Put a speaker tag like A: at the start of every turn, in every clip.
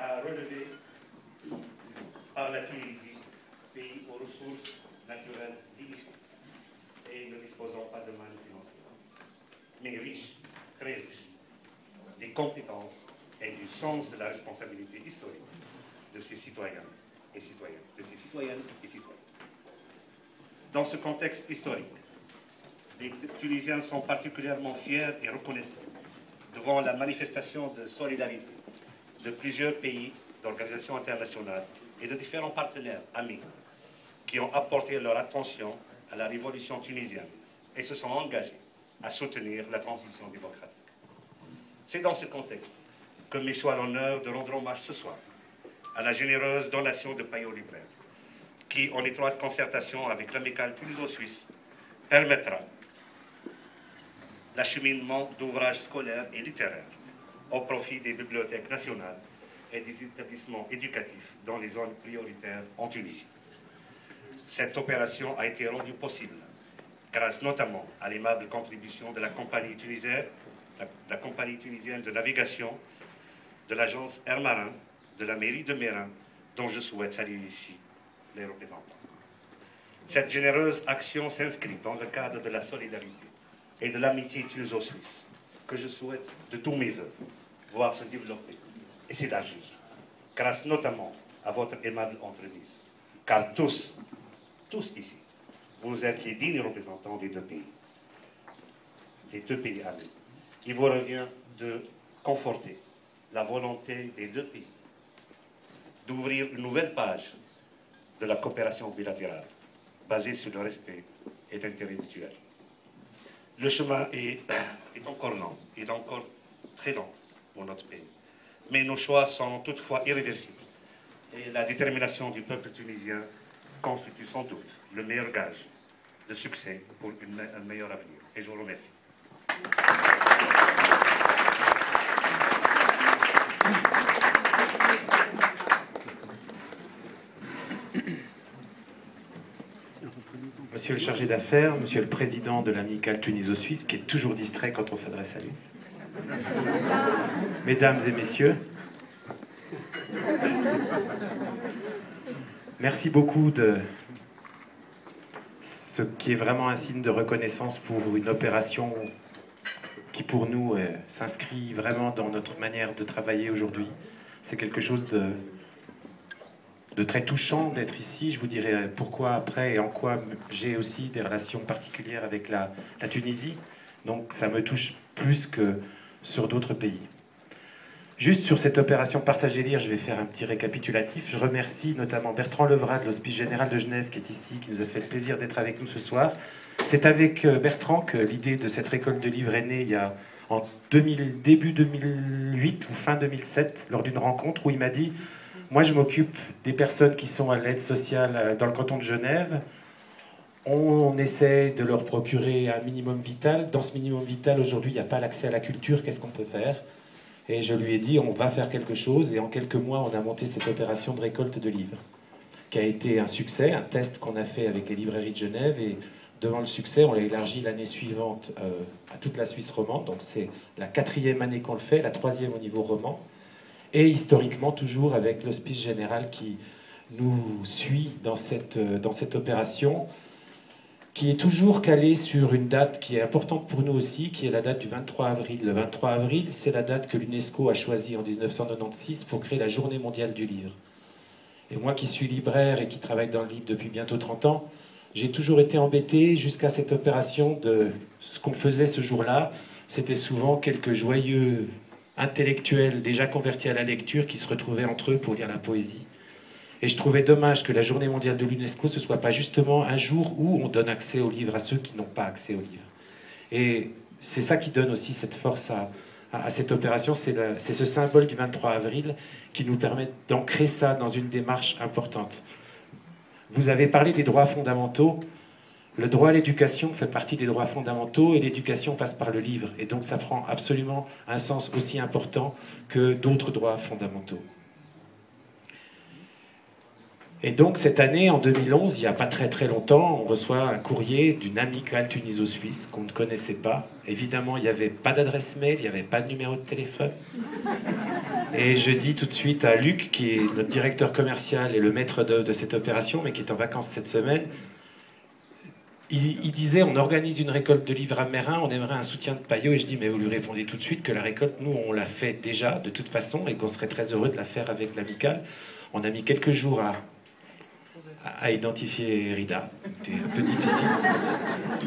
A: à relever par la Tunisie, pays aux ressources naturelles limitées et ne disposant pas de manne financière, mais riche, très riche, des compétences et du sens de la responsabilité historique de ses citoyens et citoyennes, de ses citoyennes et citoyens. Dans ce contexte historique, les Tunisiens sont particulièrement fiers et reconnaissants devant la manifestation de solidarité de plusieurs pays, d'organisations internationales et de différents partenaires amis qui ont apporté leur attention à la révolution tunisienne et se sont engagés à soutenir la transition démocratique. C'est dans ce contexte que me soit l'honneur de rendre hommage ce soir à la généreuse donation de Payot Libraire, qui, en étroite concertation avec l'amicale tuniso-suisse, permettra l'acheminement d'ouvrages scolaires et littéraires au profit des bibliothèques nationales et des établissements éducatifs dans les zones prioritaires en Tunisie. Cette opération a été rendue possible grâce notamment à l'aimable contribution de la compagnie tunisienne, la compagnie tunisienne de navigation, de l'agence Air Marin, de la mairie de Mérin, dont je souhaite saluer ici les représentants. Cette généreuse action s'inscrit dans le cadre de la solidarité et de l'amitié tuniso-suisse, que je souhaite de tous mes voeux voir se développer et s'élargir, grâce notamment à votre aimable entremise. Car tous ici, vous êtes les dignes représentants des deux pays amis. Il vous revient de conforter la volonté des deux pays d'ouvrir une nouvelle page de la coopération bilatérale basée sur le respect et l'intérêt mutuel. Le chemin est encore long, il est encore très long pour notre pays. Mais nos choix sont toutefois irréversibles. Et la détermination du peuple tunisien constitue sans doute le meilleur gage de succès pour un meilleur avenir. Et je vous remercie.
B: Monsieur le chargé d'affaires, monsieur le président de l'amicale tuniso-suisse, qui est toujours distrait quand on s'adresse à lui. Mesdames et messieurs, merci beaucoup de ce qui est vraiment un signe de reconnaissance pour une opération qui, pour nous, s'inscrit vraiment dans notre manière de travailler aujourd'hui. C'est quelque chose de très touchant d'être ici. Je vous dirai pourquoi après et en quoi j'ai aussi des relations particulières avec la Tunisie. Donc ça me touche plus que sur d'autres pays. Juste sur cette opération Partager Lire, je vais faire un petit récapitulatif. Je remercie notamment Bertrand Levrat de l'Hospice Général de Genève qui est ici, qui nous a fait le plaisir d'être avec nous ce soir. C'est avec Bertrand que l'idée de cette récolte de livres est née en début 2008 ou fin 2007, lors d'une rencontre où il m'a dit « Moi, je m'occupe des personnes qui sont à l'aide sociale dans le canton de Genève. On essaie de leur procurer un minimum vital. Dans ce minimum vital, aujourd'hui, il n'y a pas l'accès à la culture. Qu'est-ce qu'on peut faire ?» Et je lui ai dit, on va faire quelque chose. Et en quelques mois, on a monté cette opération de récolte de livres, qui a été un succès, un test qu'on a fait avec les librairies de Genève. Et devant le succès, on l'a élargi l'année suivante à toute la Suisse romande. Donc c'est la 4e année qu'on le fait, la 3e au niveau roman. Et historiquement, toujours avec l'Hospice Général qui nous suit dans cette opération, qui est toujours calé sur une date qui est importante pour nous aussi, qui est la date du 23 avril. Le 23 avril, c'est la date que l'UNESCO a choisie en 1996 pour créer la Journée mondiale du livre. Et moi qui suis libraire et qui travaille dans le livre depuis bientôt 30 ans, j'ai toujours été embêté jusqu'à cette opération de ce qu'on faisait ce jour-là. C'était souvent quelques joyeux intellectuels déjà convertis à la lecture qui se retrouvaient entre eux pour lire la poésie. Et je trouvais dommage que la Journée mondiale de l'UNESCO, ce ne soit pas justement un jour où on donne accès aux livres à ceux qui n'ont pas accès aux livres. Et c'est ça qui donne aussi cette force à cette opération, c'est ce symbole du 23 avril qui nous permet d'ancrer ça dans une démarche importante. Vous avez parlé des droits fondamentaux. Le droit à l'éducation fait partie des droits fondamentaux et l'éducation passe par le livre. Et donc ça prend absolument un sens aussi important que d'autres droits fondamentaux. Et donc cette année, en 2011, il n'y a pas très très longtemps, on reçoit un courrier d'une amicale tuniso-suisse qu'on ne connaissait pas. Évidemment, il n'y avait pas d'adresse mail, il n'y avait pas de numéro de téléphone. Et je dis tout de suite à Luc, qui est notre directeur commercial et le maître d'œuvre de cette opération, mais qui est en vacances cette semaine, il disait, on organise une récolte de livres à Mérin, on aimerait un soutien de Payot. Et je dis, mais vous lui répondez tout de suite que la récolte, nous, on l'a fait déjà, de toute façon, et qu'on serait très heureux de la faire avec l'amicale. On a mis quelques jours à identifier Rida. C'était un peu difficile.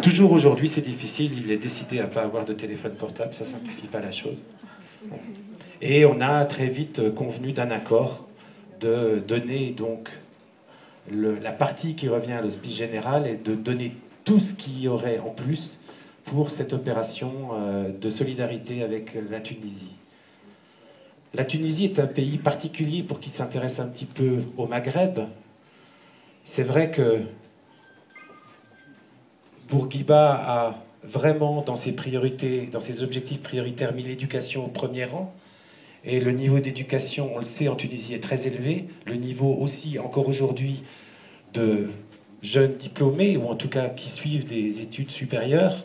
B: Toujours aujourd'hui, c'est difficile. Il est décidé à ne pas avoir de téléphone portable, ça ne simplifie pas la chose. Et on a très vite convenu d'un accord de donner donc la partie qui revient à l'hospice général et de donner tout ce qu'il y aurait en plus pour cette opération de solidarité avec la Tunisie. La Tunisie est un pays particulier pour qui s'intéresse un petit peu au Maghreb. C'est vrai que Bourguiba a vraiment dans ses priorités, dans ses objectifs prioritaires, mis l'éducation au premier rang. Et le niveau d'éducation, on le sait, en Tunisie est très élevé. Le niveau aussi, encore aujourd'hui, de jeunes diplômés, ou en tout cas qui suivent des études supérieures.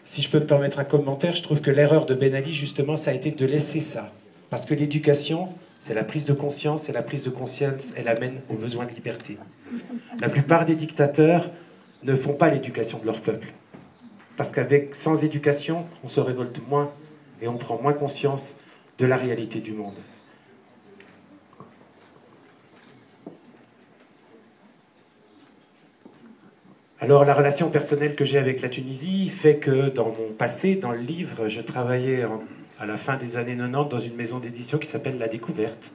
B: Si je peux me permettre un commentaire, je trouve que l'erreur de Ben Ali, justement, ça a été de laisser ça. Parce que l'éducation, c'est la prise de conscience, et la prise de conscience, elle amène au besoin de liberté. La plupart des dictateurs ne font pas l'éducation de leur peuple. Parce sans éducation, on se révolte moins, et on prend moins conscience de la réalité du monde. Alors la relation personnelle que j'ai avec la Tunisie fait que dans mon passé, dans le livre, je travaillais à la fin des années 90 dans une maison d'édition qui s'appelle La Découverte.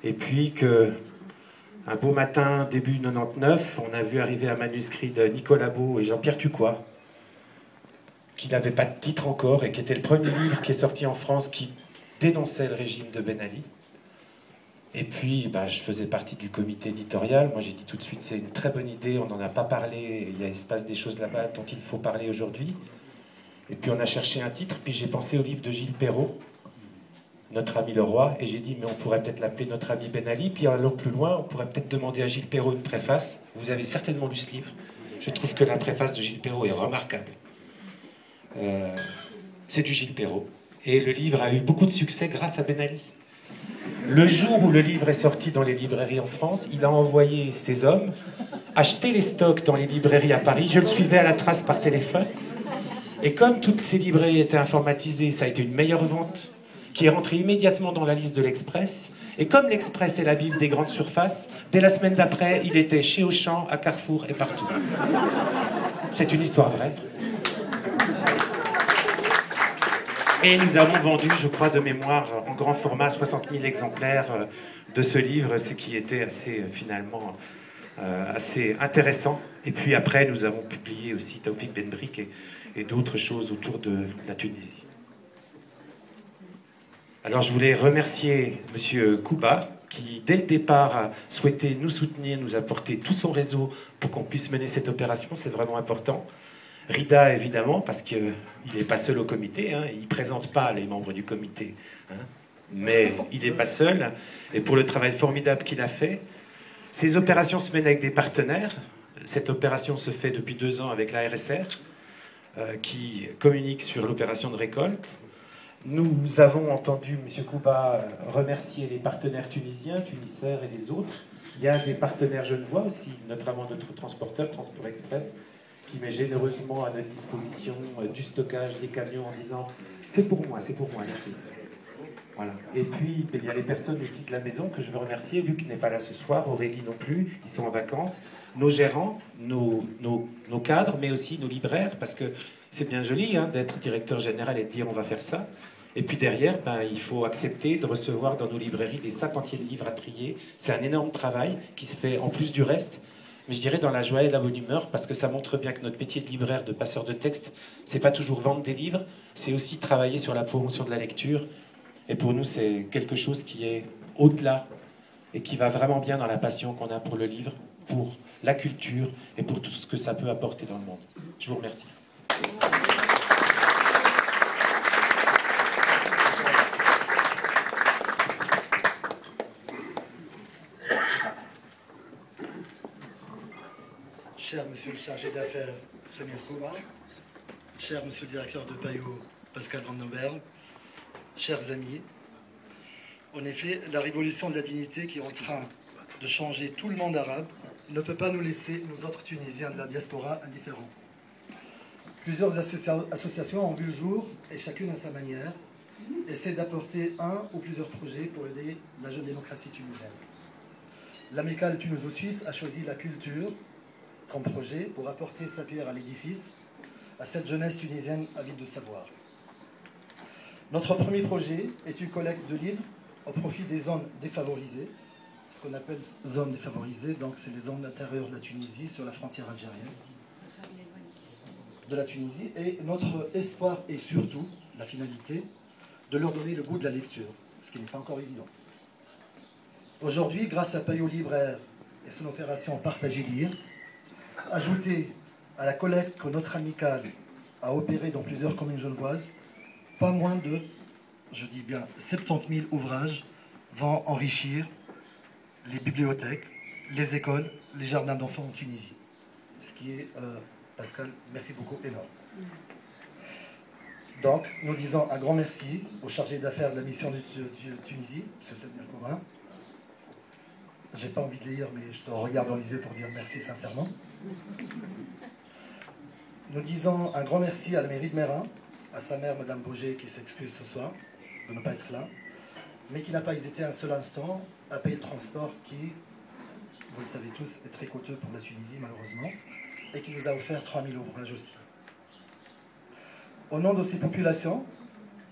B: Et puis un beau matin, début 99, on a vu arriver un manuscrit de Nicolas Beau et Jean-Pierre Tucois, qui n'avait pas de titre encore et qui était le premier livre qui est sorti en France qui dénonçait le régime de Ben Ali. Et puis, je faisais partie du comité éditorial. Moi, j'ai dit tout de suite, c'est une très bonne idée, on n'en a pas parlé, il se passe des choses là-bas dont il faut parler aujourd'hui. Et puis, on a cherché un titre, puis j'ai pensé au livre de Gilles Perrault, Notre ami le roi, et j'ai dit, mais on pourrait peut-être l'appeler Notre ami Ben Ali, puis allons plus loin, on pourrait peut-être demander à Gilles Perrault une préface. Vous avez certainement lu ce livre. Je trouve que la préface de Gilles Perrault est remarquable. C'est du Gilles Perrault. Et le livre a eu beaucoup de succès grâce à Ben Ali. Le jour où le livre est sorti dans les librairies en France, il a envoyé ses hommes acheter les stocks dans les librairies à Paris. Je le suivais à la trace par téléphone. Et comme toutes ces librairies étaient informatisées, ça a été une meilleure vente qui est rentrée immédiatement dans la liste de l'Express. Et comme l'Express est la Bible des grandes surfaces, dès la semaine d'après, il était chez Auchan, à Carrefour et partout. C'est une histoire vraie. Et nous avons vendu, je crois, de mémoire, en grand format, 60 000 exemplaires de ce livre, ce qui était assez, finalement, assez intéressant. Et puis après, nous avons publié aussi Taoufik Ben Brik et d'autres choses autour de la Tunisie. Alors je voulais remercier M. Kouba, qui dès le départ a souhaité nous soutenir, nous apporter tout son réseau pour qu'on puisse mener cette opération, c'est vraiment important. Rida, évidemment, parce qu'il n'est pas seul au comité, hein, il ne présente pas les membres du comité, hein, mais il n'est pas seul, et pour le travail formidable qu'il a fait. Ces opérations se mènent avec des partenaires. Cette opération se fait depuis 2 ans avec la RSR, qui communique sur l'opération de récolte. Nous avons entendu M. Kouba remercier les partenaires tunisiens, Tunisair et les autres. Il y a des partenaires genevois aussi, notamment notre transporteur, Transport Express, qui met généreusement à notre disposition du stockage, des camions en disant « c'est pour moi, merci ». Voilà. Et puis, il y a les personnes aussi de la maison que je veux remercier. Luc n'est pas là ce soir, Aurélie non plus, ils sont en vacances. Nos gérants, nos cadres, mais aussi nos libraires, parce que c'est bien joli hein, d'être directeur général et de dire on va faire ça. Et puis derrière, il faut accepter de recevoir dans nos librairies des sacs entiers de livres à trier. C'est un énorme travail qui se fait en plus du reste, mais je dirais dans la joie et la bonne humeur, parce que ça montre bien que notre métier de libraire, de passeur de texte, c'est pas toujours vendre des livres, c'est aussi travailler sur la promotion de la lecture. Et pour nous, c'est quelque chose qui est au-delà et qui va vraiment bien dans la passion qu'on a pour le livre, pour la culture et pour tout ce que ça peut apporter dans le monde. Je vous remercie.
C: cher monsieur le chargé d'affaires Samir Kouba, cher monsieur le directeur de Payot Pascal Van Noberg, chers amis, en effet, la révolution de la dignité qui est en train de changer tout le monde arabe ne peut pas nous laisser, nous autres Tunisiens de la diaspora, indifférents. Plusieurs associations ont vu le jour, et chacune à sa manière, essaient d'apporter un ou plusieurs projets pour aider la jeune démocratie tunisienne. L'amicale tunuso-suisse a choisi la culture comme projet pour apporter sa pierre à l'édifice, à cette jeunesse tunisienne avide de savoir. Notre premier projet est une collecte de livres au profit des zones défavorisées, ce qu'on appelle zones défavorisées, donc c'est les zones intérieures de la Tunisie, sur la frontière algérienne de la Tunisie, et notre espoir est surtout, la finalité, de leur donner le goût de la lecture, ce qui n'est pas encore évident. Aujourd'hui, grâce à Payot Libraire et son opération Partager Lire, ajoutée à la collecte que notre amicale a opérée dans plusieurs communes genevoises, pas moins de, je dis bien, 70 000 ouvrages vont enrichir les bibliothèques, les écoles, les jardins d'enfants en Tunisie. Ce qui est, Pascal, merci beaucoup, énorme. Donc, nous disons un grand merci au chargé d'affaires de la mission de Tunisie, M. Samir Kouba. Je n'ai pas envie de lire, mais je te regarde dans les yeux pour dire merci sincèrement. Nous disons un grand merci à la mairie de Mérin, à sa mère, Mme Boger, qui s'excuse ce soir de ne pas être là, mais qui n'a pas hésité un seul instant à payer le transport qui, vous le savez tous, est très coûteux pour la Tunisie, malheureusement, et qui nous a offert 3000 ouvrages aussi. Au nom de ces populations,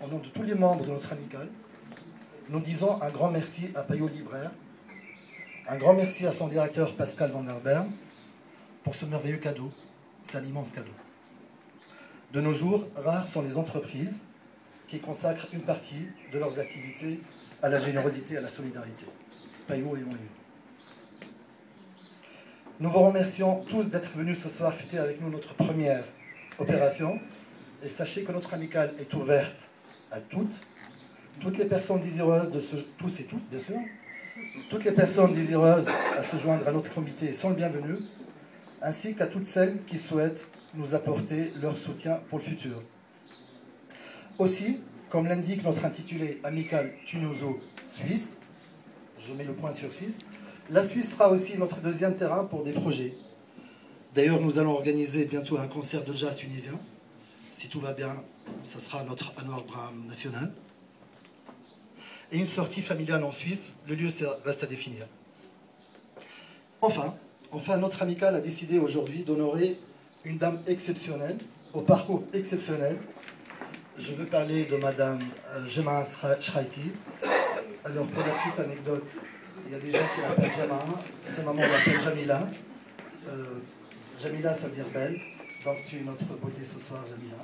C: au nom de tous les membres de notre amicale, nous disons un grand merci à Payot Libraire, un grand merci à son directeur Pascal Van Noberg pour ce merveilleux cadeau, c'est un immense cadeau. De nos jours, rares sont les entreprises qui consacrent une partie de leurs activités à la générosité et à la solidarité. Payot est une. Nous vous remercions tous d'être venus ce soir fêter avec nous notre première opération. Et sachez que notre amicale est ouverte à toutes les personnes désireuses de se... Tous et toutes, bien sûr. Toutes les personnes désireuses à se joindre à notre comité sont les bienvenues, ainsi qu'à toutes celles qui souhaitent nous apporter leur soutien pour le futur. Aussi, comme l'indique notre intitulé Amicale Tunuso-Suisse, je mets le point sur Suisse, la Suisse sera aussi notre deuxième terrain pour des projets. D'ailleurs, nous allons organiser bientôt un concert de jazz tunisien. Si tout va bien, ce sera notre Anwar Braham national. Et une sortie familiale en Suisse, le lieu reste à définir. Enfin, notre amicale a décidé aujourd'hui d'honorer une dame exceptionnelle, au parcours exceptionnel. Je veux parler de Madame Jemaah Shraiti. Alors, pour la petite anecdote, il y a des gens qui l'appellent Jemaah, sa maman l'appelle Jamila. Jamila, ça veut dire belle. Donc tu es notre beauté ce soir, Jamila.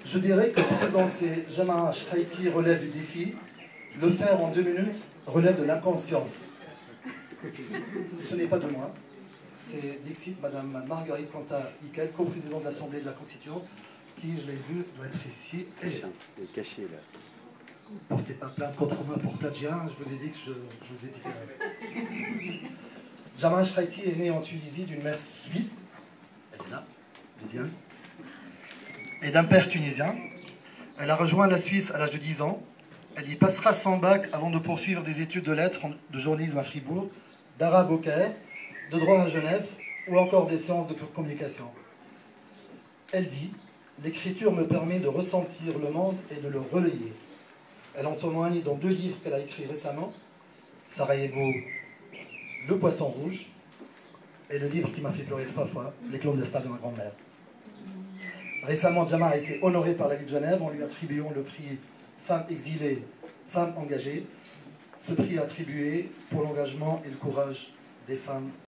C: Je dirais que présenter Jemaah Shraiti relève du défi. Le faire en 2 minutes relève de l'inconscience. Ce n'est pas de moi. C'est Dixit, Madame Marguerite Cantat-Ikel, coprésidente de l'Assemblée de la Constituante, qui, je l'ai vu, doit être ici.
D: Il est caché là.
C: Portez pas plainte contre moi pour plagiat, je vous ai dit que je vous ai dit. Jemaah Shraiti est née en Tunisie d'une mère suisse, elle est là, elle est bien, et d'un père tunisien. Elle a rejoint la Suisse à l'âge de 10 ans. Elle y passera son bac avant de poursuivre des études de lettres, de journalisme à Fribourg, d'arabe au Caire, de droit à Genève, ou encore des sciences de communication. Elle dit « L'écriture me permet de ressentir le monde et de le relayer ». Elle en témoigne dans 2 livres qu'elle a écrits récemment, Sarajevo, Le Poisson Rouge, et le livre qui m'a fait pleurer 3 fois, Les clandestins de ma grand-mère. Récemment, Jemaah a été honorée par la ville de Genève en lui attribuant le prix Femmes exilées, Femmes engagées. Ce prix est attribué pour l'engagement et le courage des femmes